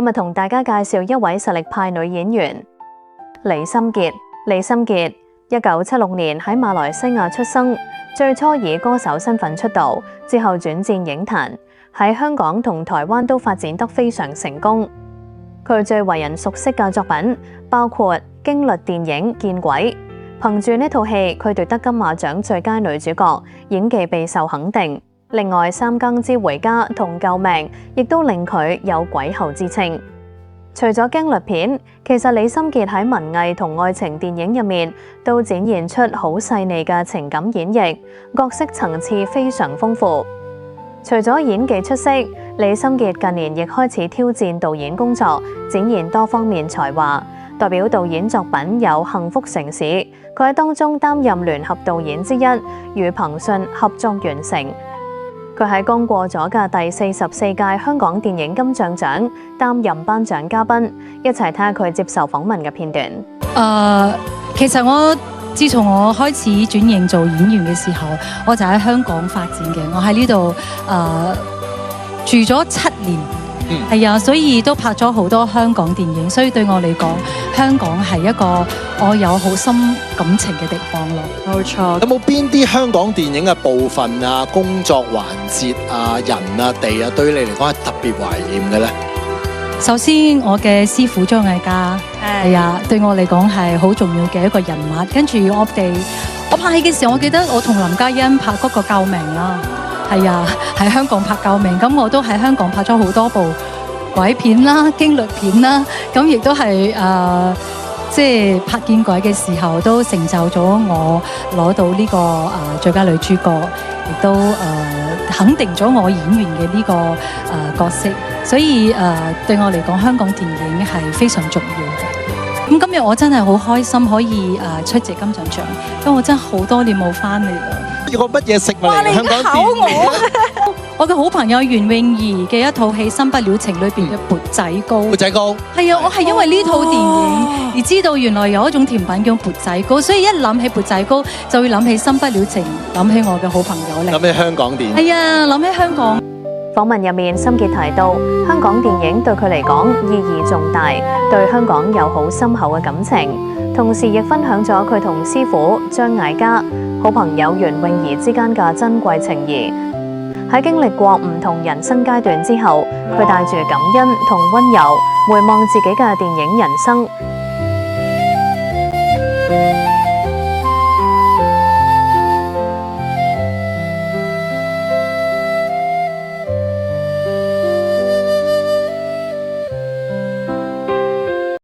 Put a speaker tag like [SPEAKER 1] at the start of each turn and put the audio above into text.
[SPEAKER 1] 日同大家介紹一位實力派女演員李心潔。李心潔1976年喺馬來西亞出生，最初以歌手身份出道，之後轉戰影壇，喺香港同台灣都發展得非常成功。佢最為人熟悉嘅作品包括驚慄電影《見鬼》，憑住呢套戲，佢奪得金馬獎最佳女主角，演技備受肯定。另外，《三更之回家》同《救命》亦都令佢有鬼后之稱。除咗驚慄片，其實李心潔喺文藝同愛情電影入面都展現出好細膩嘅情感演繹，角色層次非常豐富。除咗演技出色，李心潔近年亦開始挑戰導演工作，展現多方面才華。代表導演作品有《幸福城市》，佢喺當中擔任聯合導演之一，與彭順合作完成。佢喺剛過咗嘅第44屆香港電影金像獎擔任頒獎嘉賓，一齊睇下佢接受訪問嘅片段。
[SPEAKER 2] 其實我自從我開始轉型做演員嘅時候，我就喺香港發展嘅。我喺呢度住咗7年，係啊，所以都拍咗好多香港電影。所以對我嚟講，香港係一個我有好深感情嘅地方咯。
[SPEAKER 3] 冇錯。有冇邊啲香港電影嘅部分啊、工作環節啊、人啊、地啊，對於你嚟講係特別懷念嘅咧？
[SPEAKER 2] 首先，我嘅師傅張艾嘉，係啊，對我嚟講係好重要嘅一個人物。跟住我拍戲嘅時候，我記得我同林嘉欣拍嗰個《救命》啦，係啊，喺香港拍《救命》，咁我都喺香港拍咗好多部鬼片啦、驚慄片啦，咁亦都係即係拍見鬼嘅時候，都成就咗我攞到呢個最佳女主角，亦都肯定咗我演員嘅呢個角色。所以對我嚟講，香港電影係非常重要嘅。咁今日我真係好開心可以出席金像獎，因為我真係好多年冇翻嚟啦。
[SPEAKER 3] 個乜嘢食物嚟？香港電影。
[SPEAKER 2] 我嘅好朋友袁詠儀嘅一套戲《新不了情》裏邊嘅缽仔糕。缽
[SPEAKER 3] 仔糕。係
[SPEAKER 2] 啊，我係因為呢套電影而知道原來有一種甜品叫缽仔糕，所以一諗起缽仔糕就會諗起《新不了情》，諗起我嘅好朋友嚟。
[SPEAKER 3] 諗起香港電影。
[SPEAKER 2] 係啊，諗起香港。
[SPEAKER 1] 訪問入面，心潔提到香港電影對佢嚟講意義重大，對香港有好深厚嘅感情，同時亦分享咗佢同師傅張艾嘉、好朋友袁詠儀之間嘅珍貴情誼。喺經歷過唔同人生階段之後，佢帶住感恩同溫柔回望自己嘅電影人生。